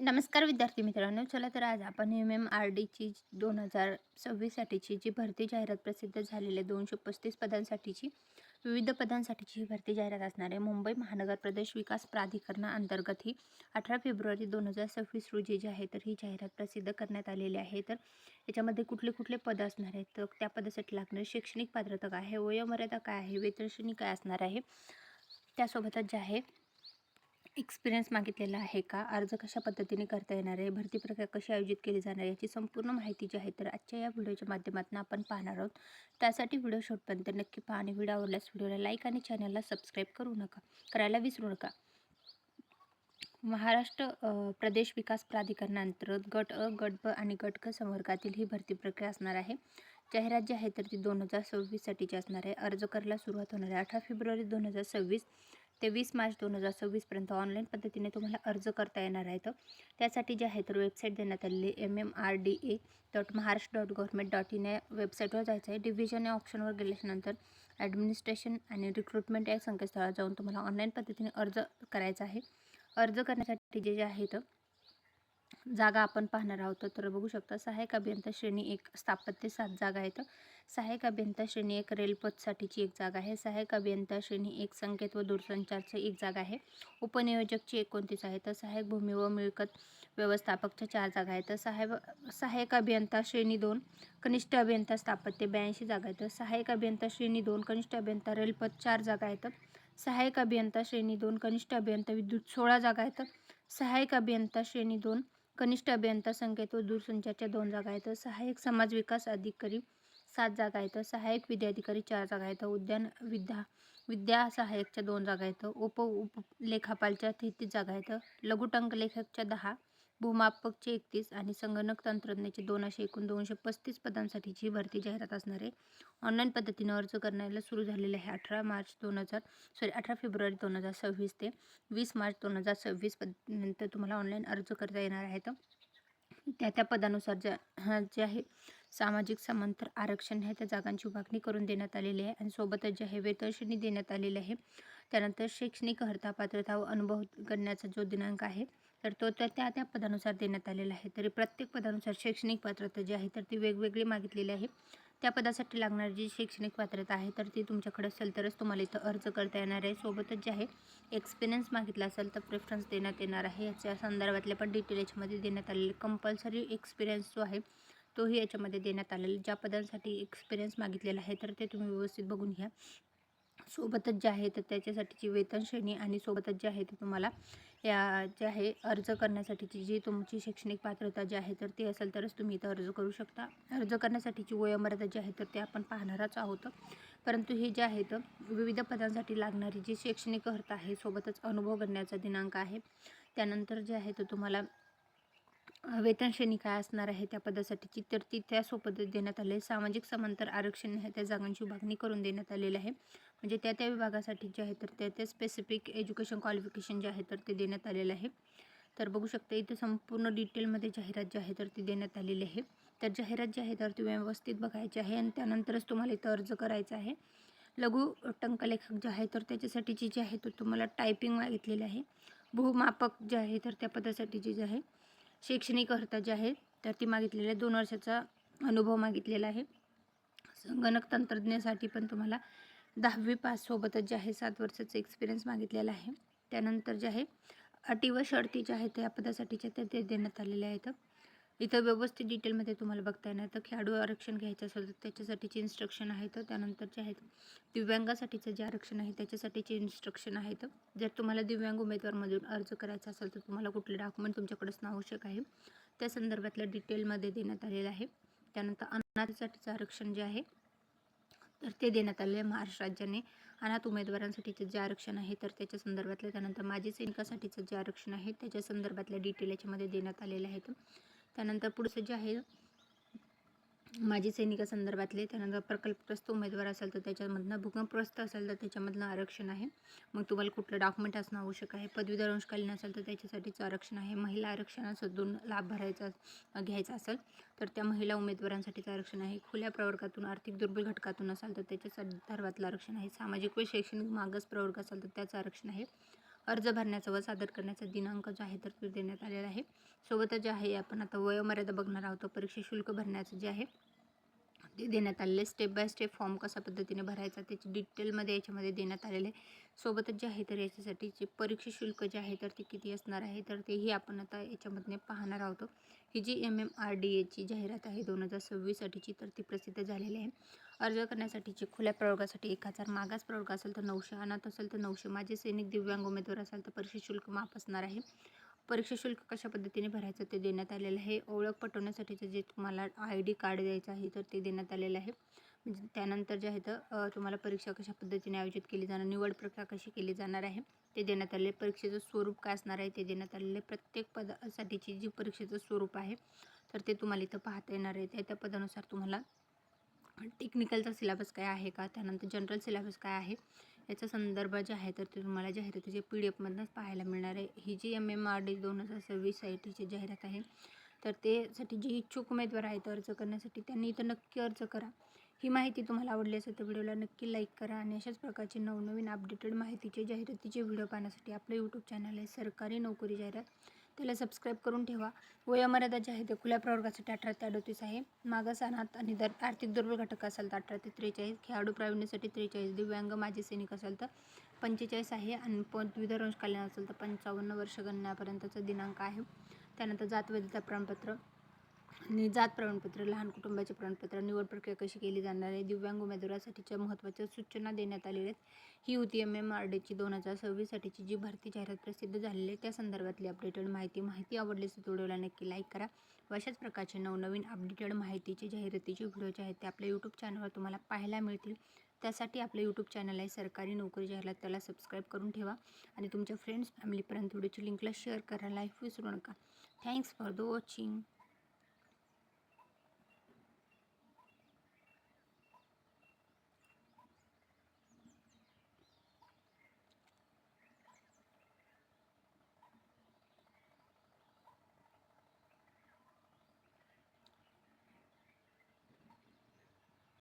नमस्कार विद्यार्थी मित्रांनो. चला तर आज आपण MMRDची 2026 साठीची जी भरती जाहिरात प्रसिद्ध झालेली आहे, 235 पदांसाठीची विविध पदांसाठीची ही भरती जाहिरात असणार आहे. मुंबई महानगर प्रदेश विकास प्राधिकरणाअंतर्गत ही 18 फेब्रुवारी 2026 रोजी जी आहे तर ही जाहिरात प्रसिद्ध करण्यात आलेली आहे. तर याच्यामध्ये कुठले कुठले पद असणार आहेत, तर त्या पदासाठी लागणारी शैक्षणिक पात्रता काय आहे, वयोमर्यादा काय आहे, वेतनश्रेणी काय असणार आहे, त्यासोबतच जे आहे एक्सपिरियन्स मागितलेला आहे का, अर्ज कशा पद्धतीने करता येणार आहे, भरती प्रक्रिया कशी आयोजित केली जाणार आहे, याची संपूर्ण माहिती जी आहे तर आजच्या या व्हिडिओच्या माध्यमातून आपण पाहणार आहोत. त्यासाठी व्हिडिओ शेवटपर्यंत नक्की पहा आणि व्हिडिओ आवडल्यास व्हिडिओला लाईक आणि चॅनलला सबस्क्राईब करायला विसरू नका. महाराष्ट्र प्रदेश विकास प्राधिकरणाअंतर्गत गट अ, गट ब आणि गट क संवर्गातील ही भरती प्रक्रिया असणार आहे. जाहिरात जी आहे तर ती 2026 साठीची असणार आहे. अर्ज करायला सुरुवात होणार आहे 18 फेब्रुवारी 2026 ते 20 मार्च 2026 पर्यंत ऑनलाईन पद्धतीने तुम्हाला अर्ज करता येणार आहे. तर त्यासाठी जे आहे तर वेबसाईट देण्यात आलेली mmrda.maharashtra.government.in या वेबसाईटवर जायचं आहे. डिव्हिजन या ऑप्शनवर गेल्यानंतर ॲडमिनिस्ट्रेशन आणि रिक्रुटमेंट या संकेतस्थळावर जाऊन तुम्हाला ऑनलाईन पद्धतीने अर्ज करायचा आहे. अर्ज करण्यासाठी जे आहेत जागा आपण पाहणार आहोत. तर बघू शकता, सहाय्यक अभियंता श्रेणी 1 स्थापत्य 7 जागा आहेत. सहाय्यक अभियंता श्रेणी 1 रेलपथसाठीची 1 जागा आहे. सहाय्यक अभियंता श्रेणी 1 संकेत व दूरसंचारची 1 जागा आहे. उपनियोजकची 29 आहे. तर सहाय्यक भूमी व मिळकत व्यवस्थापकच्या 4 जागा आहेत. सहाय्यक अभियंता श्रेणी 2 कनिष्ठ अभियंता स्थापत्य 82 जागा आहेत. सहाय्यक अभियंता श्रेणी 2 कनिष्ठ अभियंता रेलपथ 4 जागा आहेत. सहाय्यक अभियंता श्रेणी 2 कनिष्ठ अभियंता विद्युत 16 जागा आहेत. सहाय्यक अभियंता श्रेणी 2 कनिष्ठ अभियंता संकेत व दूरसंचारच्या 2 जागा आहेत. सहाय्यक समाज विकास अधिकारी 7 जागा आहेत. सहाय्यक विद्याधिकारी 4 जागा आहेत. उद्यान विद्या सहाय्यकच्या 2 जागा आहेत. उपलेखापालच्या 33 जागा आहेत. लघुटंक लेखकच्या 10, भूमापकचे 31 आणि संगणक तंत्रज्ञाचे 2 असे एकूण 235 पदांसाठीची भरती जाहिरात असणार आहे. ऑनलाईन पद्धतीने अर्ज करण्याला सुरू झालेले आहे 18 फेब्रुवारी 2026 ते 20 मार्च 2026 पर्यंत तुम्हाला ऑनलाईन अर्ज करता येणार आहेत. त्या पदानुसार जे आहे सामाजिक समांतर आरक्षण आहे त्या जागांची विभागणी करून देण्यात आलेली आहे आणि सोबतच जे आहे वेतनश्रेणी देण्यात आलेली आहे. त्यानंतर शैक्षणिक अर्हता पात्रता व अनुभव करण्याचा जो दिनांक आहे तर तो त्या पदानुसार देण्यात आलेला आहे. तरी प्रत्येक पदानुसार शैक्षणिक पात्रता जी आहे तर ती वेगवेगळी मागितलेली आहे. त्या पदासाठी लागणारी जी शैक्षणिक पात्रता आहे तर ती तुमच्याकडे असेल तरच तुम्हाला इथं अर्ज करता येणार आहे. सोबतच जे आहे एक्सपिरियन्स मागितला असेल तर प्रेफरन्स देण्यात येणार आहे. याच्या संदर्भातले पण डिटेल याच्यामध्ये देण्यात आलेले. कंपल्सरी एक्सपिरियन्स जो आहे तोही याच्यामध्ये देण्यात आलेला. ज्या पदांसाठी एक्सपिरियन्स मागितलेला आहे तर ते तुम्ही व्यवस्थित बघून घ्या. सोबतच जे आहे तर त्याच्यासाठीची वेतन श्रेणी आणि सोबतच जे आहे ते तुम्हाला या जे आहे अर्ज करण्यासाठीची जी तुमची शैक्षणिक पात्रता जी आहे तर ती असेल तरच तुम्ही इथं अर्ज करू शकता. अर्ज करण्यासाठीची वयोमर्यादा जी आहे तर ते आपण पाहणारच आहोत. परंतु हे जे आहे तर विविध पदांसाठी लागणारी जी शैक्षणिक अर्हता आहे, सोबतच अनुभव करण्याचा दिनांक आहे, त्यानंतर जे आहे तर तुम्हाला वेतन श्रेणी काय असणार आहे त्या पदासाठीची तर ती त्यासोबत देण्यात आले. सामाजिक समांतर आरक्षण आहे त्या जागांची विभागणी करून देण्यात आलेली आहे. म्हणजे त्या विभागासाठी जे आहे तर त्या स्पेसिफिक एज्युकेशन क्वालिफिकेशन जे आहे तर ते देण्यात आलेलं आहे. तर बघू शकता इथे संपूर्ण डिटेलमध्ये जाहिरात जी आहे तर ती देण्यात आलेली आहे. तर जाहिरात जी आहे तर ती व्यवस्थित बघायची आहे आणि त्यानंतरच तुम्हाला इथं अर्ज करायचा आहे. लघु टंकलेखक जे आहे तर त्याच्यासाठीची जी आहे तर तुम्हाला टायपिंग मागितलेली आहे. भूमापक जे आहे तर त्या पदासाठीची जी आहे शैक्षणिक अर्हता जी आहे तर ती मागितलेली आहे. 2 वर्षाचा अनुभव मागितलेला आहे. संगणक तंत्रज्ञासाठी पण तुम्हाला 10वी पास सोबतच जे आहे 7 वर्षाचा एक्सपिरियन्स मागितलेला आहे. त्यानंतर जे आहे अटी व शर्ती ज्या आहेत त्या पदासाठीच्या ते देण्यात आलेल्या आहेत. इथं व्यवस्थित डिटेलमध्ये तुम्हाला बघता येणार. तर खेळाडू आरक्षण घ्यायचं असेल तर त्याच्यासाठीचे इन्स्ट्रक्शन आहेत. त्यानंतर जे आहेत दिव्यांगासाठीचं जे आरक्षण आहे त्याच्यासाठीचे इन्स्ट्रक्शन आहेत. जर तुम्हाला दिव्यांग उमेदवारमधून अर्ज करायचा असेल तर तुम्हाला कुठले डॉक्युमेंट तुमच्याकडे असणं आवश्यक आहे त्या संदर्भातल्या डिटेलमध्ये देण्यात आलेलं आहे. त्यानंतर अनाथासाठीचं आरक्षण जे आहे तर ते देण्यात आले आहे. महाराष्ट्र राज्याने अनाथ उमेदवारांसाठीचं जे आरक्षण आहे तर त्याच्या संदर्भातलं, त्यानंतर माजी सैनिकासाठीचं जे आरक्षण आहे त्याच्या संदर्भातल्या डिटेल याच्यामध्ये देण्यात आलेले आहेत. त्यानंतर पुढचं जे आहे माजी सैनिकासंदर्भातले, त्यानंतर प्रकल्पग्रस्त उमेदवार असेल तर त्याच्यामधनं, भूकंपग्रस्त असेल तर त्याच्यामधनं आरक्षण आहे. मग तुम्हाला कुठलं डॉक्युमेंट असणं आवश्यक आहे. पदवीधर अंशकालीन असेल तर त्याच्यासाठीचं आरक्षण आहे. महिला आरक्षणामधून लाभ घ्यायचा असेल तर त्या महिला उमेदवारांसाठीचं आरक्षण आहे. खुल्या प्रवर्गातून, आर्थिक दुर्बल घटकातून असाल तर त्याच्या संदर्भातलं आरक्षण आहे. सामाजिक व शैक्षणिक मागास प्रवर्ग असेल तर त्याचं आरक्षण आहे. अर्ज भरण्याचा व सादर करण्याचा दिनांक जो आहे तर तो देण्यात आलेला आहे. सोबतच जे आहे आपण आता वयोमर्यादा बघणार आहोत. परीक्षा शुल्क भरण्याचं जे आहे ते देण्यात आलेले स्टेप बाय स्टेप फॉर्म कशा पद्धतीने भरायचा त्याची डिटेलमध्ये याच्यामध्ये देण्यात आलेले आहे. सोबतच जे आहे तर याच्यासाठीचे परीक्षा शुल्क जे आहे तर ते किती असणार आहे तर तेही आपण आता याच्यामधने पाहणार आहोत. ही जी MMRDAची जाहिरात आहे 2026साठीची तर ती प्रसिद्ध झालेली आहे. अर्ज करण्यासाठीची खुल्या प्रवर्गासाठी 1000, मागास प्रवर्ग असेल तर 900, अनाथ असेल तर 900, माजी सैनिक, दिव्यांग उमेदवार असेल तर परीक्षा शुल्क माफ असणार आहे. परीक्षा शुल्क कशा पद्धतीने भरायचं ते देण्यात आलेलं आहे. ओळख पटवण्यासाठीचं जे तुम्हाला ID कार्ड द्यायचं आहे तर ते देण्यात आलेलं आहे. म्हणजे त्यानंतर जे आहे तर तुम्हाला परीक्षा कशा पद्धतीने आयोजित केली जाणार, निवड प्रक्रिया कशी केली जाणार आहे ते देण्यात आलेले. परीक्षेचं स्वरूप काय असणार आहे ते देण्यात आलेले. प्रत्येक पदासाठीची जी परीक्षेचं स्वरूप आहे तर ते तुम्हाला इथं पाहता येणार आहे. त्या पदानुसार तुम्हाला टेक्निकलचा सिलेबस काय आहे का, त्यानंतर जनरल सिलेबस काय आहे याचा संदर्भ जे आहे तर ते तुम्हाला जाहिरातीचे PDF मधूनच पाहायला मिळणार आहे. ही जी MMRD 2026साठीची जाहिरात आहे तर त्यासाठी जे इच्छुक उमेदवार आहेत अर्ज करण्यासाठी त्यांनी इथं नक्की अर्ज करा. ही माहिती तुम्हाला आवडली असेल तर व्हिडिओला नक्की लाईक करा आणि अशाच प्रकारचे नवनवीन अपडेटेड माहितीचे जाहिरातीचे व्हिडिओ पाहण्यासाठी आपलं यूट्यूब चॅनल आहे सरकारी नोकरी जाहिरात, त्याला सबस्क्राईब करून ठेवा. वयोमर्यादा जी आहे ते खुल्या प्रवर्गासाठी 18 ते 38 आहे. मागास, अनाथ आणि आर्थिक दुर्बल घटक असेल तर 18 ते 43, खेळाडू प्रावीण्यासाठी 43, दिव्यांग माजी सैनिक असेल तर 45 आहे आणि पदवीधर अंशकालीन असेल तर 55 वर्ष गणण्यापर्यंतचा दिनांक आहे. त्यानंतर जात वैधता प्रमाणपत्र आणि जात प्रमाणपत्र, लहान कुटुंबाचे प्रमाणपत्र, निवड प्रक्रिया कशी केली जाणार आहे, दिव्यांग उमेदवारासाठीच्या महत्त्वाच्या सूचना देण्यात आलेल्या आहेत. ही होती MMRDची 2026साठीची जी भरती जाहिरात प्रसिद्ध झालेली आहे त्या संदर्भातली अपडेटेड माहिती आवडली असेल तर व्हिडिओला नक्की लाईक करा. व अशाच प्रकारचे नवनवीन अपडेटेड माहितीचे जाहिरातीचे व्हिडिओ जे आहेत ते आपल्या यूट्यूब चॅनलवर तुम्हाला पाहायला मिळतील. त्यासाठी आपलं यूट्यूब चॅनल आहे सरकारी नोकरी जाहिरात, त्याला सबस्क्राईब करून ठेवा आणि तुमच्या फ्रेंड्स फॅमिलीपर्यंत व्हिडिओची लिंकला शेअर करायला विसरू नका. Thanks for the watching.